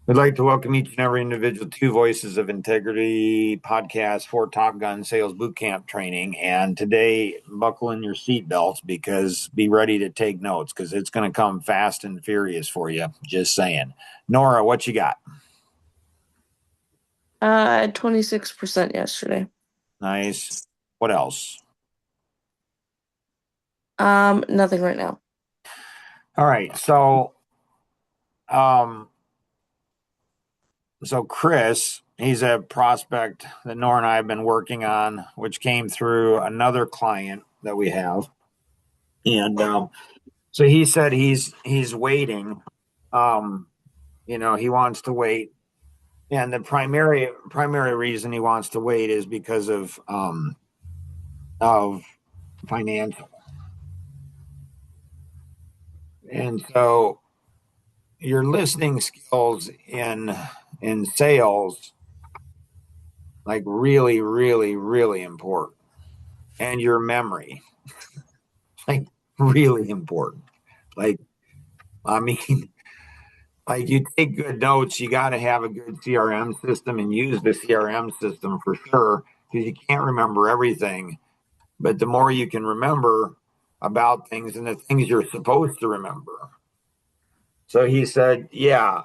We'd like to welcome each and every individual to Voices of Integrity podcast for Top Gun Sales Bootcamp training. And today, buckle in your seatbelts because be ready to take notes because it's going to come fast and furious for you. Just saying. Nora, what you got? I had 26% yesterday. Nice. What else? Nothing right now. All right. Um, so Chris, he's a prospect that Nora and I have been working on, which came through another client that we have. And so he said he's waiting. Um, he wants to wait, and the primary reason he wants to wait is because of financial. And so your listening skills in sales, like really, really, really important, and your memory, like really important. Like I mean, like you take good notes, you got to have a good CRM system and use the CRM system for sure because you can't remember everything. But the more you can remember about things and the things you're supposed to remember. So he said, "Yeah,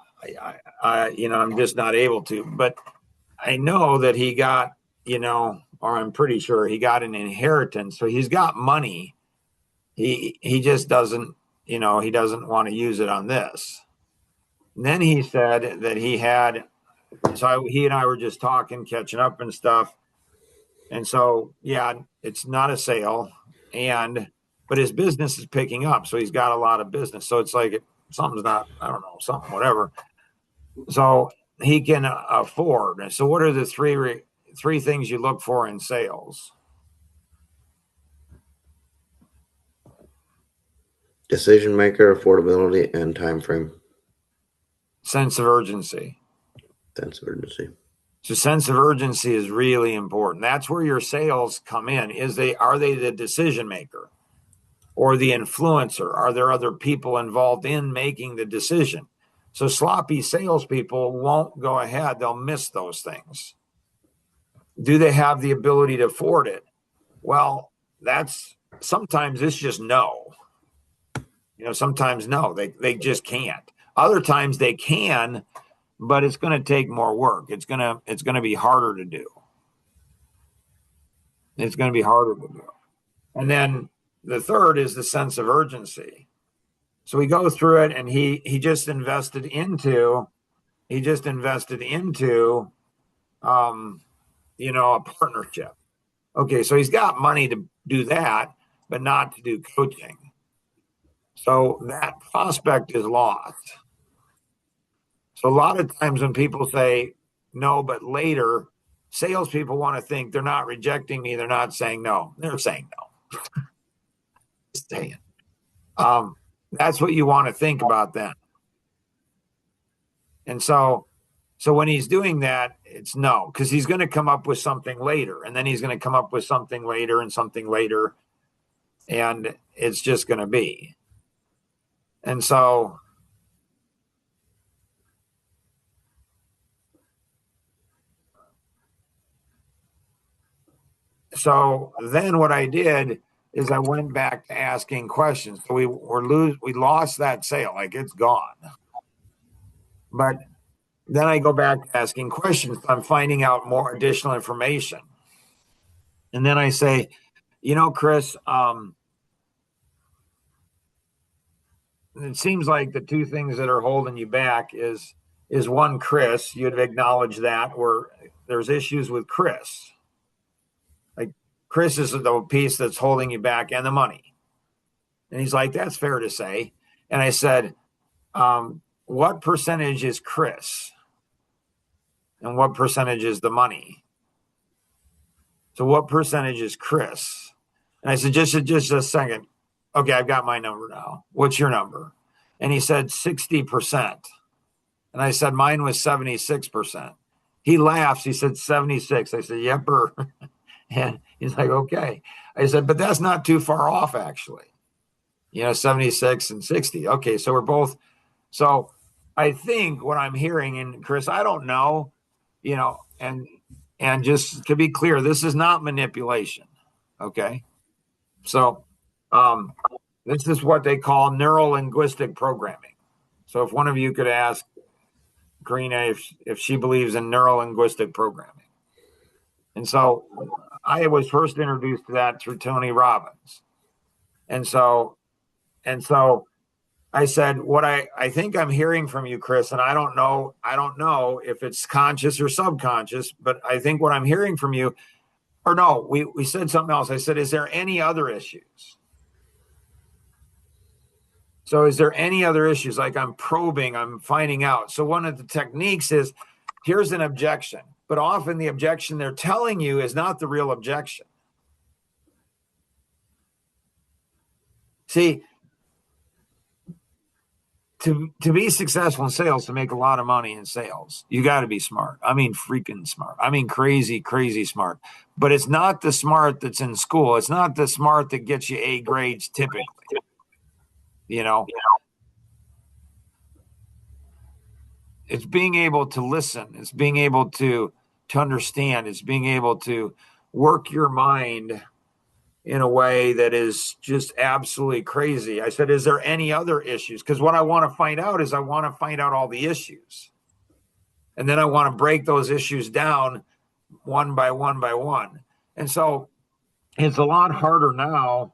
I'm just not able to." But I know that he got, or I'm pretty sure he got an inheritance, so he's got money. He just doesn't, he doesn't want to use it on this. And then he said that he and I were just talking, catching up and stuff. And so, yeah, it's not a sale. But his business is picking up. So he's got a lot of business. So it's like something's not, I don't know, something, whatever. So he can afford. So what are the three things you look for in sales? Decision maker, affordability, and time frame. Sense of urgency. Sense of urgency. So sense of urgency is really important. That's where your sales come in. Are they the decision maker or the influencer? Are there other people involved in making the decision? So sloppy salespeople won't go ahead. They'll miss those things. Do they have the ability to afford it? Well, sometimes it's just no. Sometimes no, they just can't. Other times they can, but it's going to take more work. It's going to be harder to do. It's going to be harder to do. And then the third is the sense of urgency. So we go through it, and he just invested into a partnership. Okay, so he's got money to do that, but not to do coaching. So that prospect is lost. So a lot of times when people say no, but later, salespeople want to think they're not rejecting me. They're not saying no. They're saying no. Just saying. That's what you want to think about then. And so when he's doing that, it's no, because he's going to come up with something later, and then he's going to come up with something later and something later, and it's just going to be. And so then what I did is I went back to asking questions. So we lost that sale, like it's gone. But then I go back to asking questions. I'm finding out more additional information. And then I say, Chris, it seems like the two things that are holding you back is one, Chris, you'd acknowledge that where there's issues with Chris. Like Chris is the piece that's holding you back and the money. And he's like, that's fair to say. And I said, what percentage is Chris? And what percentage is the money? So what percentage is Chris? And I said, just a second. Okay, I've got my number now. What's your number? And he said 60%. And I said, mine was 76%. He laughs. He said 76. I said, yepper. And he's like, okay. I said, but that's not too far off, actually. 76 and 60. Okay, so we're both. So I think what I'm hearing, and Chris, I don't know, and just to be clear, this is not manipulation. Okay. So this is what they call neuro linguistic programming. So if one of you could ask Karina if she believes in neuro linguistic programming. And so I was first introduced to that through Tony Robbins. And so I said, what I think I'm hearing from you, Chris, and I don't know if it's conscious or subconscious, but I think what I'm hearing from you, or no, we said something else. I said, is there any other issues? So is there any other issues? Like I'm probing, I'm finding out. So one of the techniques is, here's an objection, but often the objection they're telling you is not the real objection. See, to be successful in sales, to make a lot of money in sales, you got to be smart. I mean, freaking smart. I mean, crazy, crazy smart. But it's not the smart that's in school. It's not the smart that gets you A grades typically. It's being able to listen. It's being able to understand. It's being able to work your mind in a way that is just absolutely crazy. I said, is there any other issues? Because what I want to find out is I want to find out all the issues. And then I want to break those issues down one by one by one. And so it's a lot harder now.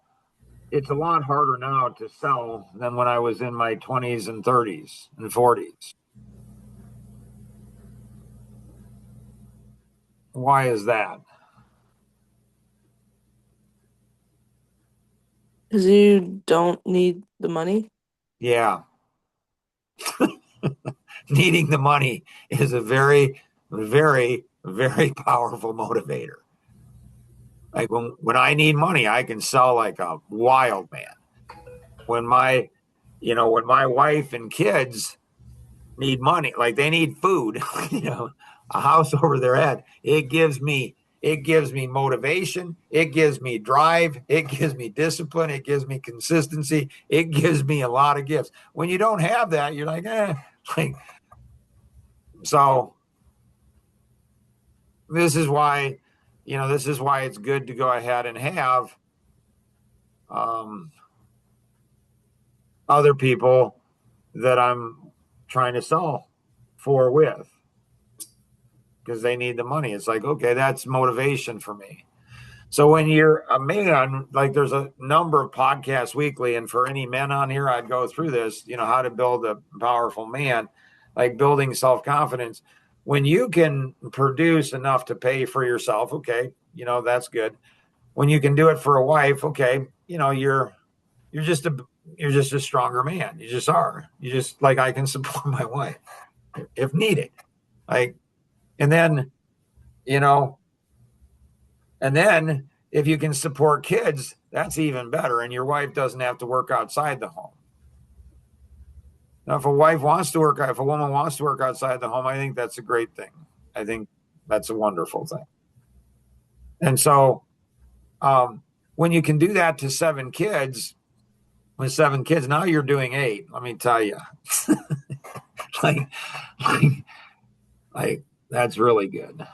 It's a lot harder now to sell than when I was in my 20s and 30s and 40s. Why is that? Because you don't need the money. Yeah. Needing the money is a very, very, very powerful motivator. Like when I need money, I can sell like a wild man. When my wife and kids need money, like they need food, a house over their head, it gives me motivation. It gives me drive. It gives me discipline. It gives me consistency. It gives me a lot of gifts. When you don't have that, you're like, so this is why it's good to go ahead and have other people that I'm trying to sell with, because they need the money. It's like, okay, that's motivation for me. So when you're a man, like there's a number of podcasts weekly, and for any men on here, I'd go through this, how to build a powerful man, like building self-confidence. When you can produce enough to pay for yourself, okay, that's good. When you can do it for a wife, okay, you're just a stronger man. You just are. You just, like, I can support my wife if needed. Like, and then if you can support kids, that's even better. And your wife doesn't have to work outside the home. Now, if a woman wants to work outside the home, I think that's a great thing. I think that's a wonderful thing. And so when you can do that to 7 kids, now you're doing 8. Let me tell you, like that's really good.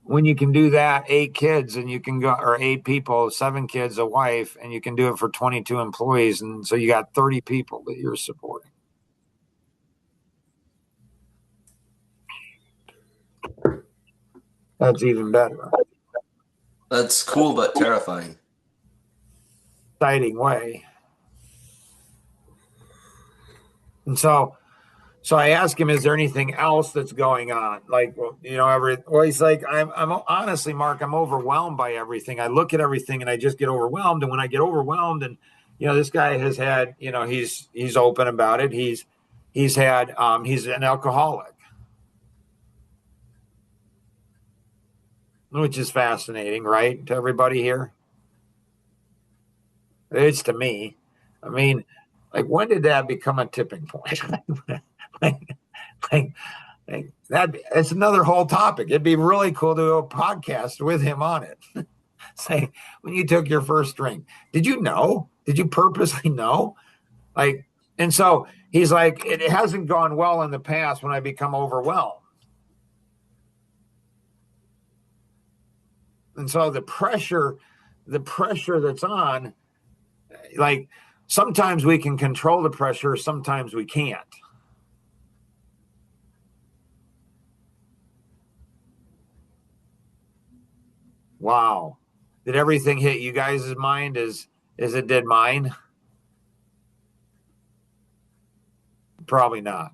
When you can do that, 8 kids, and you can go, or 8 people, 7 kids, a wife, and you can do it for 22 employees. And so you got 30 people that you're supporting. That's even better. That's cool, but terrifying. Exciting way. And so I asked him, is there anything else that's going on? Like, he's like, I'm honestly, Mark, I'm overwhelmed by everything. I look at everything and I just get overwhelmed. And when I get overwhelmed, and, this guy has had, he's open about it. He's an alcoholic, which is fascinating, right? To everybody here. It's to me. I mean, like, when did that become a tipping point? like that, it's another whole topic. It'd be really cool to do a podcast with him on it. Say, when you took your first drink, did you purposely know? Like, and so he's like, it hasn't gone well in the past when I become overwhelmed. And so the pressure that's on, like sometimes we can control the pressure, sometimes we can't. Wow. Did everything hit you guys' mind as it did mine? Probably not.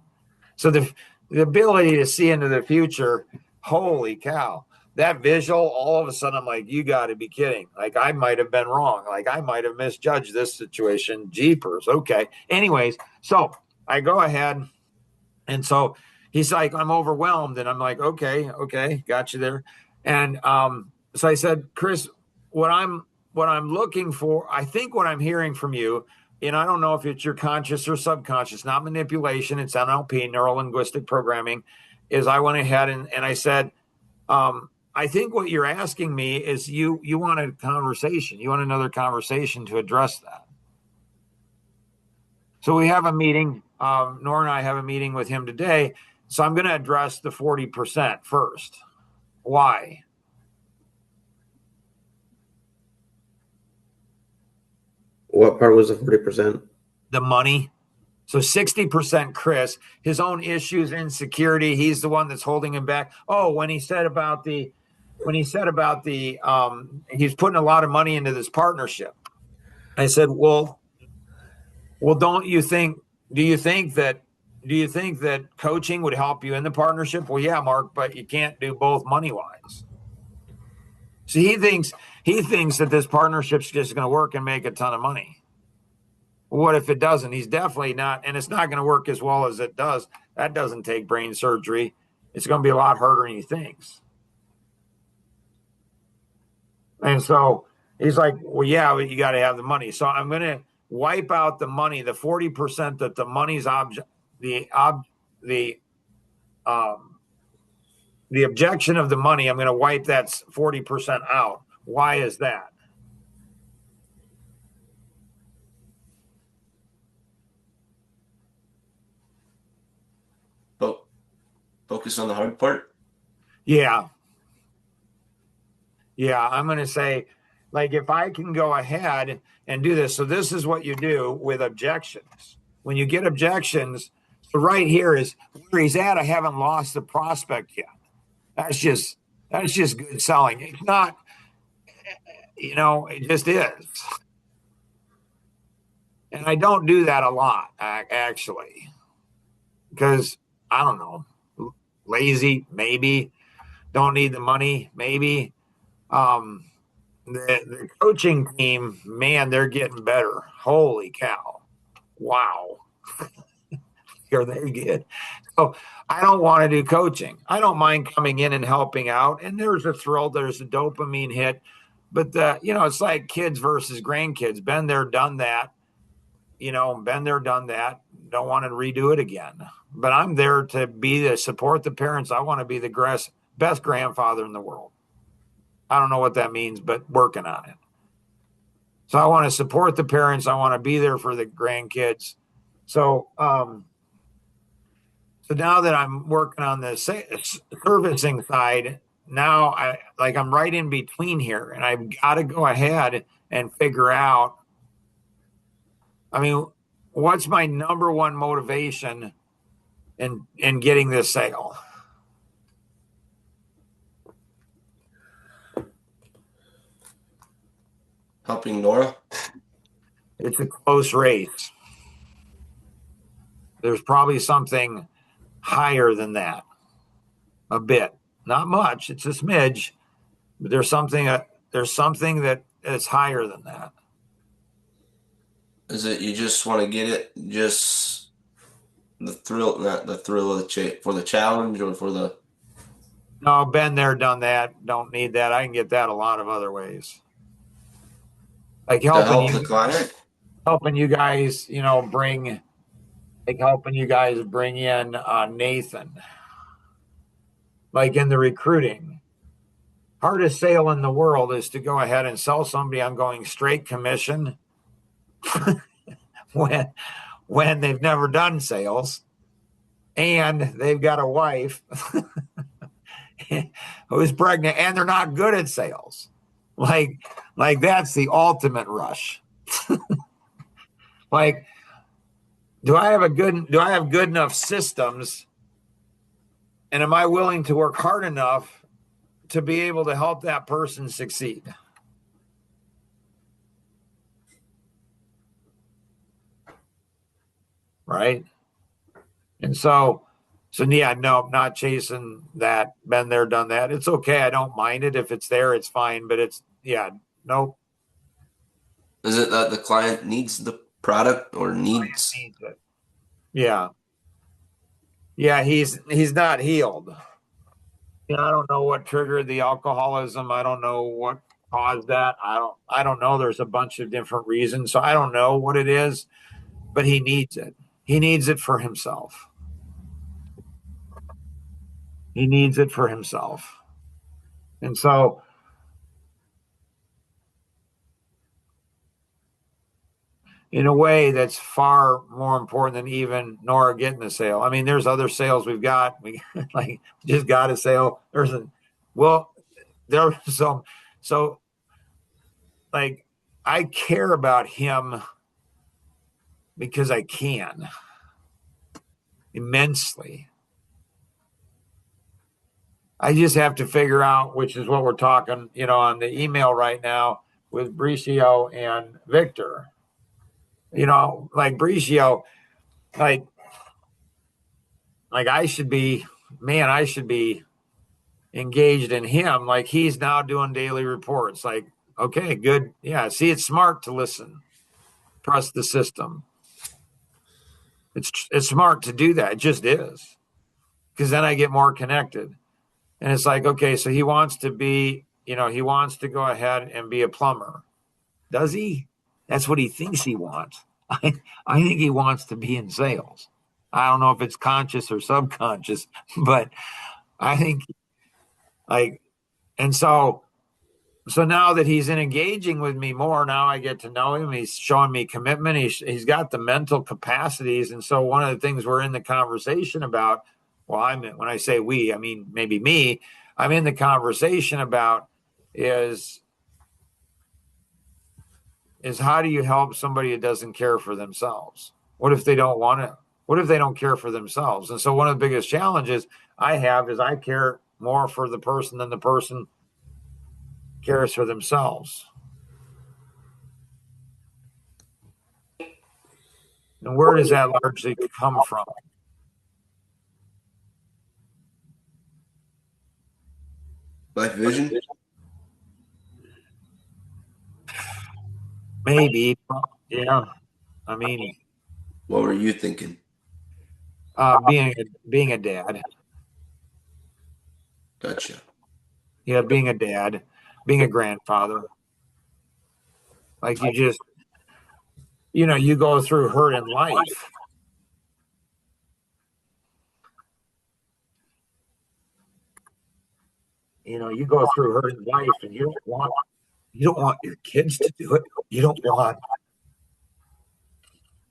So the ability to see into the future, holy cow. That visual, all of a sudden I'm like, you got to be kidding. Like I might have been wrong. Like I might have misjudged this situation. Jeepers. Okay. Anyways, so I go ahead, and so he's like, I'm overwhelmed. And I'm like, okay, got you there. And so I said, Chris, what I'm looking for, I think what I'm hearing from you, and I don't know if it's your conscious or subconscious, not manipulation, it's NLP, neuro linguistic programming, is I went ahead and I said, I think what you're asking me is you want a conversation. You want another conversation to address that. So we have a meeting. Nora and I have a meeting with him today. So I'm going to address the 40% first. Why? What part was the 40%? The money. So 60% Chris, his own issues, insecurity. He's the one that's holding him back. Oh, when he said about the he's putting a lot of money into this partnership. I said, well, do you think that coaching would help you in the partnership? Well, yeah, Mark, but you can't do both money wise. So he thinks that this partnership's just going to work and make a ton of money. What if it doesn't? He's definitely not, and it's not going to work as well as it does. That doesn't take brain surgery. It's going to be a lot harder than he thinks. And so he's like, well, yeah, you got to have the money. So I'm going to wipe out the money, the 40% that the money's the objection of the money. I'm going to wipe that 40% out. Why is that? Focus on the hard part. Yeah. I'm going to say, like, if I can go ahead and do this. So this is what you do with objections. When you get objections, so right here is where he's at. I haven't lost the prospect yet. That's just good selling. It's not, it just is. And I don't do that a lot, actually, because I don't know, lazy, maybe, don't need the money, maybe. The coaching team, man, they're getting better. Holy cow. Wow. Are they good? So I don't want to do coaching. I don't mind coming in and helping out. And there's a thrill, there's a dopamine hit. But it's like kids versus grandkids. Been there, done that. Been there, done that. Don't want to redo it again. But I'm there to support the parents. I want to be the best grandfather in the world. I don't know what that means, but working on it. So I want to support the parents. I want to be there for the grandkids. So, so now that I'm working on the servicing side, now I'm right in between here, and I've got to go ahead and figure out. I mean, what's my number one motivation in getting this sale? Helping Nora? It's a close race. There's probably something higher than that. A bit. Not much. It's a smidge. But there's something that is higher than that. Is it you just want to get it, just the thrill, not the thrill of for the challenge or for the... No, been there, done that. Don't need that. I can get that a lot of other ways. Like helping the client, helping you guys, helping you guys bring in Nathan. Like in the recruiting, hardest sale in the world is to go ahead and sell somebody on going straight commission. when they've never done sales and they've got a wife who's pregnant and they're not good at sales. Like that's the ultimate rush. Like, do I have good enough systems, and am I willing to work hard enough to be able to help that person succeed? Right? And so yeah, no, I'm not chasing that. Been there, done that. It's okay. I don't mind it. If it's there, it's fine. But it's, yeah, nope. Is it that the client needs the product or needs? Needs it. Yeah. Yeah, he's not healed. I don't know what triggered the alcoholism. I don't know what caused that. I don't know. There's a bunch of different reasons. So I don't know what it is, but he needs it. He needs it for himself. He needs it for himself. And so in a way that's far more important than even Nora getting the sale. I mean, there's other sales we've got. We like just got a sale. There's so like I care about him because I can immensely. I just have to figure out, which is what we're talking, on the email right now with Bricio and Victor. Like Bricio, like I should be engaged in him. Like he's now doing daily reports. Like, okay, good. Yeah. See, it's smart to listen. Trust the system. It's smart to do that. It just is. Because then I get more connected. And it's like, okay, so he wants to be, he wants to go ahead and be a plumber. Does he? That's what he thinks he wants. I think he wants to be in sales. I don't know if it's conscious or subconscious, but I think and so now that he's engaging with me more, now I get to know him. He's showing me commitment. He's got the mental capacities. And so one of the things we're in the conversation about, when I say we, I mean, maybe me, I'm in the conversation about is how do you help somebody who doesn't care for themselves? What if they don't want to? What if they don't care for themselves? And so one of the biggest challenges I have is I care more for the person than the person cares for themselves. And where does that largely come from? Life vision? Maybe, yeah. I mean, What were you thinking? being a dad. Gotcha. Yeah, being a dad, being a grandfather. Like you just, you go through hurt in life. You go through hurt in life, and you don't want your kids to do it. You don't want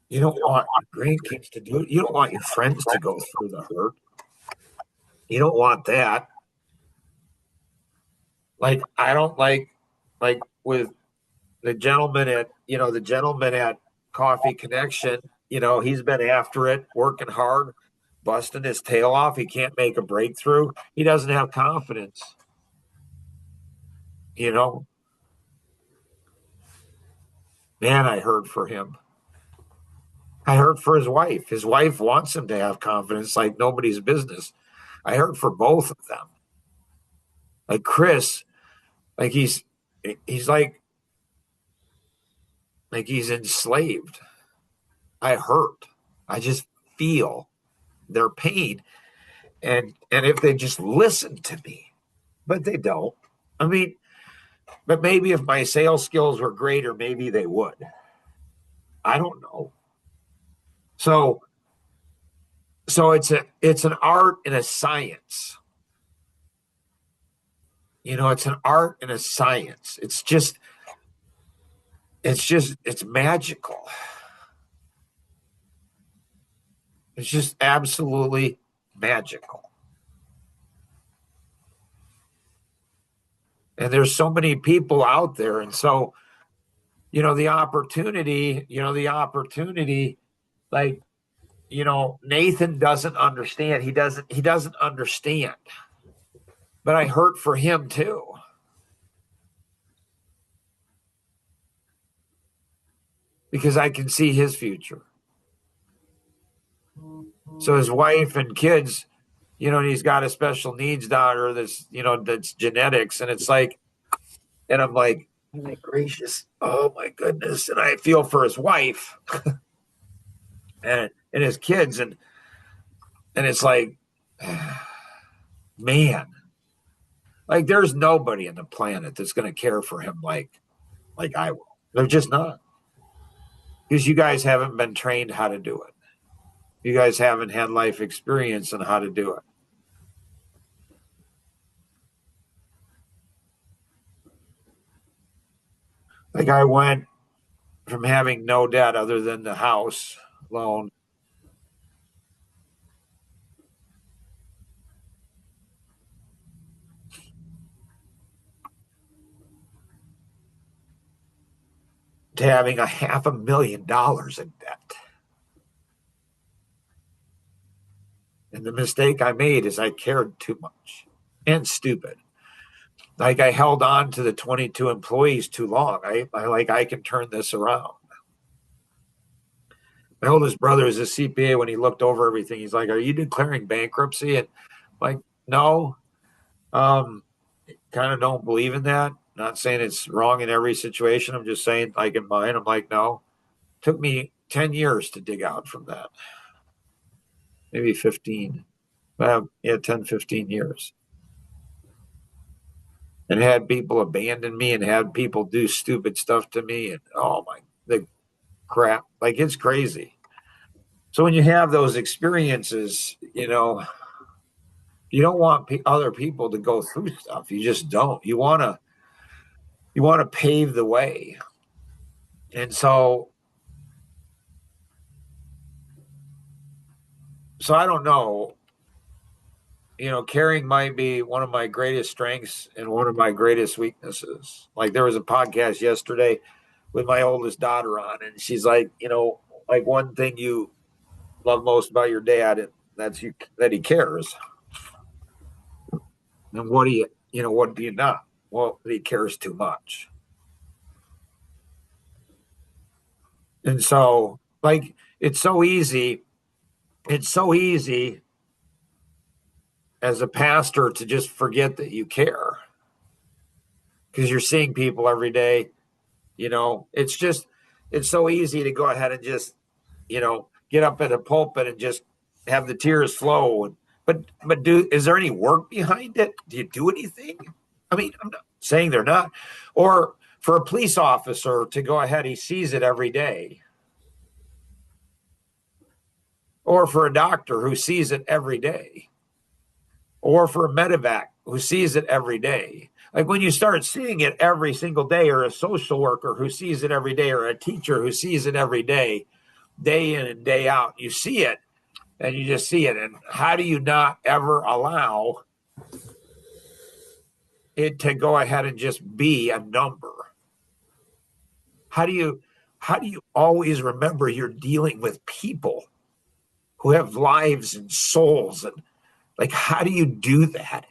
your grandkids to do it. You don't want your friends to go through the hurt. You don't want that. Like I don't like with the gentleman at Coffee Connection, he's been after it, working hard, busting his tail off. He can't make a breakthrough. He doesn't have confidence. Man, I heard for him. I heard for his wife. His wife wants him to have confidence like nobody's business. I heard for both of them. Like Chris, like he's like he's enslaved. I hurt. I just feel their pain. And if they just listen to me, but they don't. I mean, but maybe if my sales skills were greater, maybe they would. I don't know. So it's an art and a science. It's an art and a science. It's magical. It's just absolutely magical. And there's so many people out there. And so, the opportunity, like, Nathan doesn't understand. He doesn't understand. But I hurt for him too. Because I can see his future. So his wife and kids, and he's got a special needs daughter that's genetics. And it's like, and I'm like, oh my gracious, oh my goodness. And I feel for his wife and his kids. And it's like, man, like there's nobody on the planet that's going to care for him like I will. They're just not. Because you guys haven't been trained how to do it. You guys haven't had life experience on how to do it. Like I went from having no debt other than the house loan to having $500,000 in debt. And the mistake I made is I cared too much and stupid. Like I held on to the 22 employees too long. I can turn this around. My oldest brother is a CPA. When he looked over everything, he's like, "Are you declaring bankruptcy?" And I'm like, no, kind of don't believe in that. Not saying it's wrong in every situation. I'm just saying, like in mine, I'm like, no. Took me 10 years to dig out from that. Maybe 15. Yeah, 10, 15 years. And had people abandon me and had people do stupid stuff to me. And oh my, the crap. Like it's crazy. So when you have those experiences, you don't want other people to go through stuff. You just don't. You want to pave the way. And so I don't know. Caring might be one of my greatest strengths and one of my greatest weaknesses. Like there was a podcast yesterday with my oldest daughter on, and she's like, like one thing you love most about your dad, and that he cares. And what do you not? Well, he cares too much. And so, like, it's so easy as a pastor to just forget that you care because you're seeing people every day. It's so easy to go ahead and just, get up at a pulpit and just have the tears flow. But is there any work behind it? Do you do anything? I mean, I'm not saying they're not. Or for a police officer to go ahead, he sees it every day. Or for a doctor who sees it every day. Or for a medevac who sees it every day. Like when you start seeing it every single day, or a social worker who sees it every day, or a teacher who sees it every day in and day out, you see it and you just see it. And how do you not ever allow it to go ahead and just be a number? How do you always remember you're dealing with people who have lives and souls? And like, how do you do that?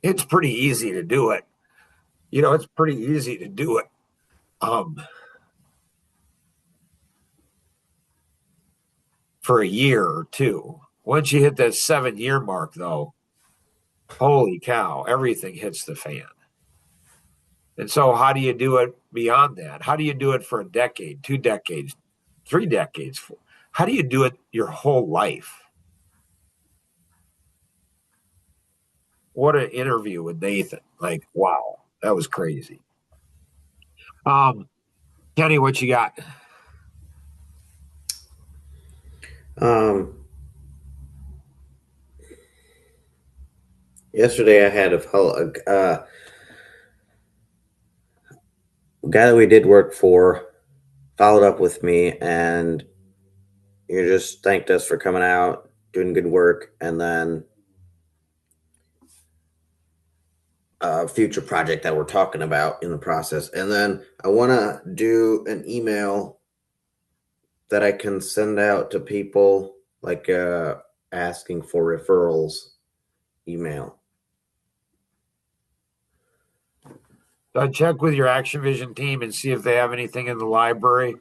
It's pretty easy to do it. It's pretty easy to do it. For a year or two. Once you hit that 7-year mark, though, holy cow, everything hits the fan. And so how do you do it beyond that? How do you do it for a decade, 2 decades, 3 decades? How do you do it your whole life? What an interview with Nathan. Like, wow, that was crazy. Kenny, what you got? Yesterday I had a guy that we did work for followed up with me, and You just thanked us for coming out, doing good work, and then a future project that we're talking about in the process. And then I want to do an email that I can send out to people, like asking for referrals email. So I'd check with your Action Vision team and see if they have anything in the library.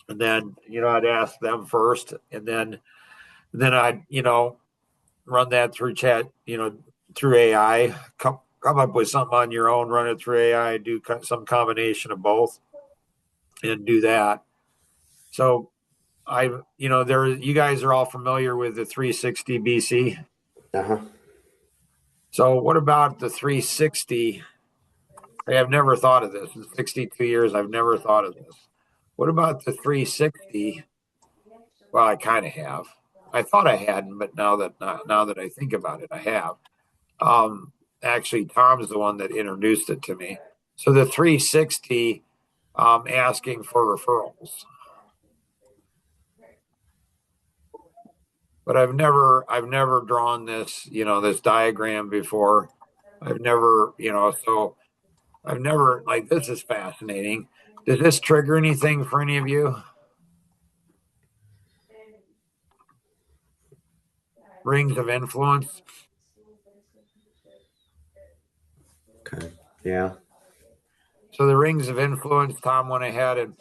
And then, I'd ask them first. And then I'd, run that through chat, through AI, come up with something on your own, run it through AI, do some combination of both and do that. So you guys are all familiar with the 360 BC. Uh-huh. So what about the 360? I have never thought of this in 62 years. I've never thought of this. What about the 360? Well, I kind of have. I thought I hadn't, but now that I think about it, I have. Actually, Tom's the one that introduced it to me. So the 360, asking for referrals. But I've never drawn this, this diagram before. I've never, so I've never, like, this is fascinating. Does this trigger anything for any of you? Rings of influence. Okay. Yeah. So the rings of influence, Tom went ahead and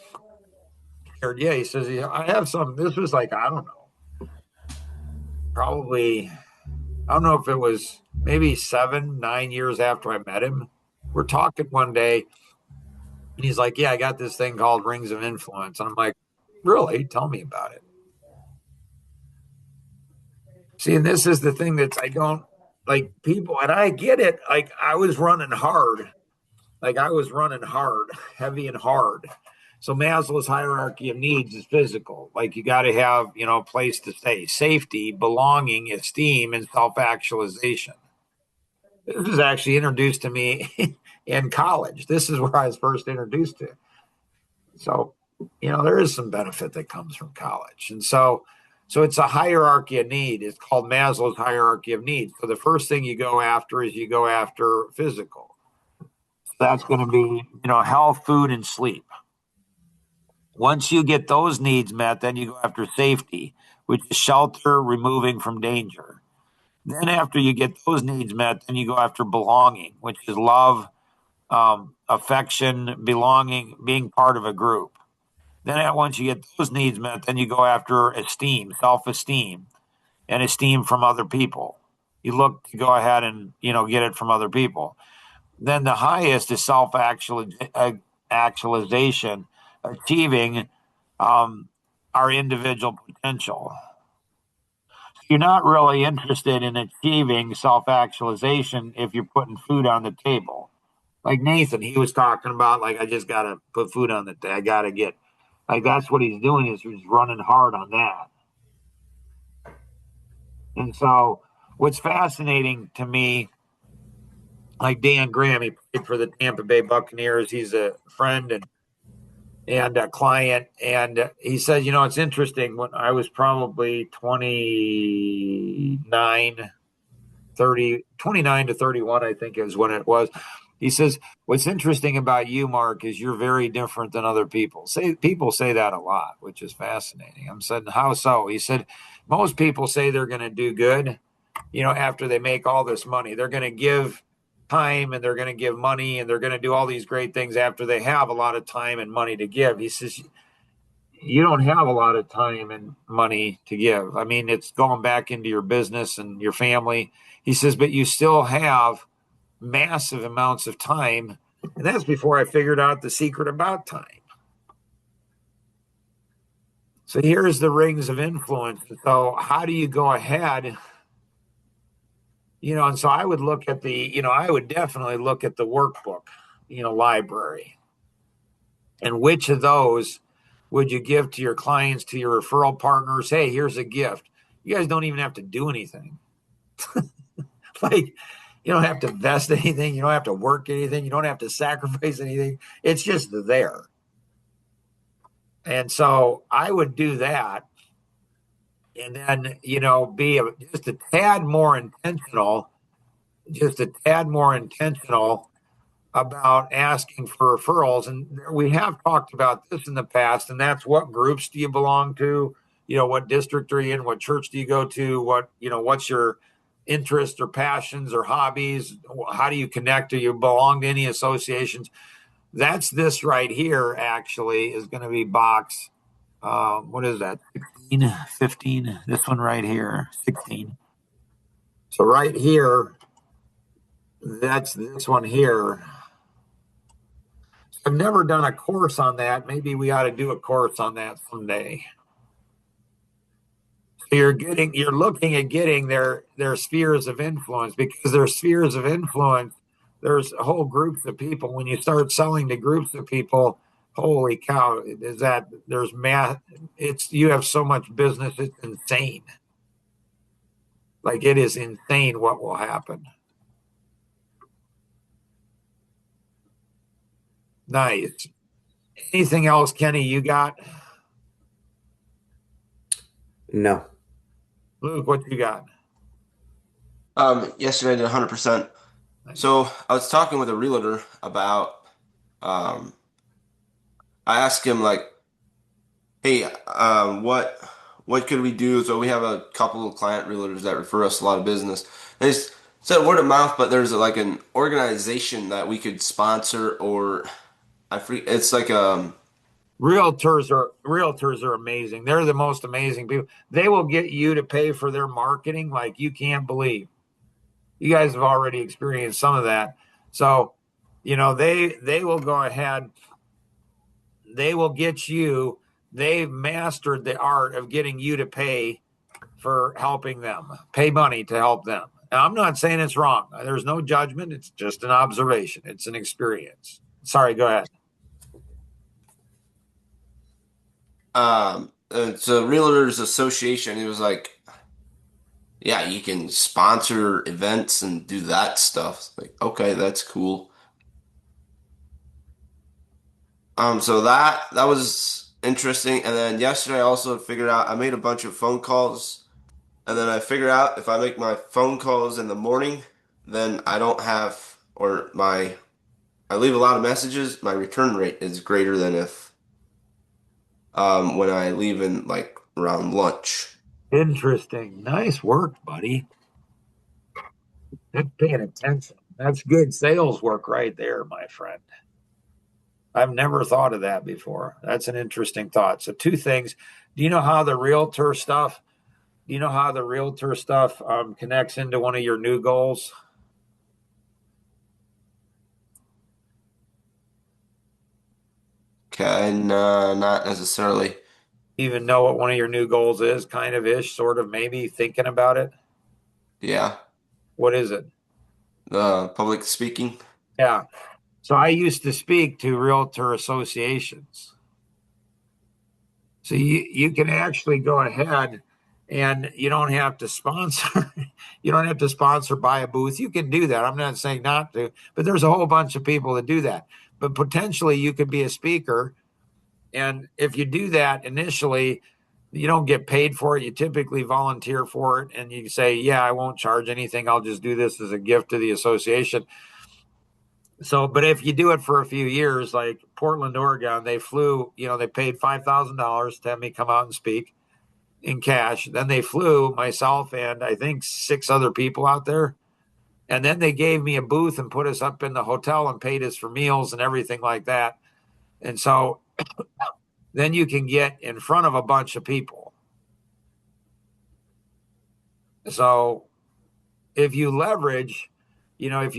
shared. Yeah, he says, I have some. This was like, I don't know, probably, I don't know if it was maybe 7-9 years after I met him. We're talking one day and he's like, yeah, I got this thing called rings of influence. And I'm like, really? Tell me about it. See, and this is the thing that I don't like people, and I get it. Like I was running hard, heavy and hard. So Maslow's hierarchy of needs is physical. Like you got to have, a place to stay, safety, belonging, esteem, and self-actualization. This was actually introduced to me in college. This is where I was first introduced to it. So, there is some benefit that comes from college. And so it's a hierarchy of need. It's called Maslow's hierarchy of needs. So the first thing you go after is physical. That's going to be, health, food, and sleep. Once you get those needs met, then you go after safety, which is shelter, removing from danger. Then after you get those needs met, then you go after belonging, which is love, affection, belonging, being part of a group. Then once you get those needs met, then you go after esteem, self-esteem, and esteem from other people. You look to go ahead and, get it from other people. Then the highest is self-actualization, achieving our individual potential. You're not really interested in achieving self-actualization if you're putting food on the table. Like Nathan, he was talking about, like, I just got to put food on the table. I got to get, like, that's what he's doing is he's running hard on that. And so what's fascinating to me, like Dan Graham, he played for the Tampa Bay Buccaneers. He's a friend and a client. And he said, it's interesting. When I was probably 29 to 31, I think is when it was. He says, what's interesting about you, Mark, is you're very different than other people. People say that a lot, which is fascinating. I'm saying, how so? He said, most people say they're going to do good, after they make all this money. They're going to give time and they're going to give money and they're going to do all these great things after they have a lot of time and money to give. He says, you don't have a lot of time and money to give. I mean, it's going back into your business and your family. He says, but you still have massive amounts of time. And that's before I figured out the secret about time. So here's the rings of influence. So how do you go ahead? And so I would look at I would definitely look at the workbook, library. And which of those would you give to your clients, to your referral partners? Hey, here's a gift. You guys don't even have to do anything. Like, you don't have to invest anything. You don't have to work anything. You don't have to sacrifice anything. It's just there. And so I would do that. and then, be just a tad more intentional, about asking for referrals. And we have talked about this in the past, and that's what groups do you belong to? What district are you in? What church do you go to? What's your interests or passions or hobbies? How do you connect? Do you belong to any associations? That's this right here, actually, is going to be box. What is that? 16, 15. This one right here, 16. So right here, that's this one here. I've never done a course on that. Maybe we ought to do a course on that someday. So you're looking at getting their spheres of influence, because their spheres of influence, there's whole groups of people. When you start selling to groups of people, holy cow, is that there's math. You have so much business, it's insane. Like, it is insane what will happen. Nice. Anything else, Kenny, you got? No. Luke, what you got? Yesterday I did 100%. So I was talking with a realtor about, I asked him like, hey, what could we do? So we have a couple of client realtors that refer us a lot of business. They just said word of mouth, but there's like an organization that we could sponsor, or it's like Realtors are amazing. They're the most amazing people. They will get you to pay for their marketing like you can't believe. You guys have already experienced some of that. So, they will go ahead. They will get you. They've mastered the art of getting you to pay for helping them, pay money to help them. Now, I'm not saying it's wrong. There's no judgment. It's just an observation. It's an experience. Sorry, go ahead. It's a realtors association. It was like, yeah, you can sponsor events and do that stuff. Like, okay, that's cool. So that was interesting. And then yesterday I also figured out I made a bunch of phone calls, and then I figured out if I make my phone calls in the morning, then I don't have, I leave a lot of messages, my return rate is greater than if when I leave in like around lunch. Interesting. Nice work, buddy. That's paying attention. That's good sales work right there, my friend. I've never thought of that before. That's an interesting thought. So, two things. Do you know how the realtor stuff connects into one of your new goals? Okay, and not necessarily. Even know what one of your new goals is, kind of ish, sort of, maybe thinking about it? Yeah, What is it? public speaking. Yeah. So I used to speak to realtor associations. So you can actually go ahead, and you don't have to sponsor. You don't have to sponsor, buy a booth. You can do that. I'm not saying not to, but there's a whole bunch of people that do that. But potentially you could be a speaker. And if you do that initially, you don't get paid for it. You typically volunteer for it, and you say, yeah, I won't charge anything. I'll just do this as a gift to the association. So, but if you do it for a few years, like Portland, Oregon, they flew, they paid $5,000 to have me come out and speak in cash. Then they flew myself and I think 6 other people out there. And then they gave me a booth and put us up in the hotel and paid us for meals and everything like that. And so then you can get in front of a bunch of people. So if you leverage, if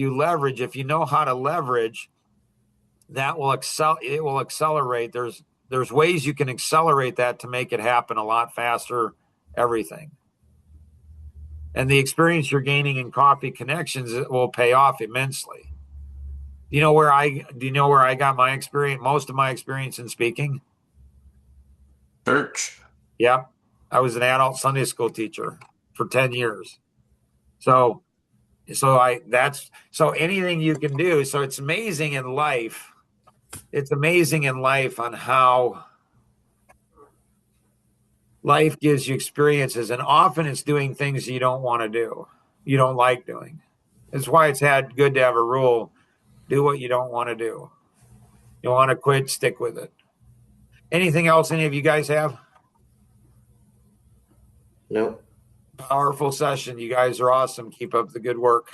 you know how to leverage, that will it will accelerate. There's ways you can accelerate that to make it happen a lot faster, everything. And the experience you're gaining in Coffee Connections, it will pay off immensely. Do you know where I got my experience, most of my experience in speaking? Church. Yeah. I was an adult Sunday school teacher for 10 years. So anything you can do. So it's amazing in life. It's amazing in life on how life gives you experiences, and often it's doing things you don't want to do, you don't like doing. That's why it's good to have a rule: do what you don't want to do. You want to quit, stick with it. Anything else any of you guys have? Nope. Powerful session. You guys are awesome. Keep up the good work.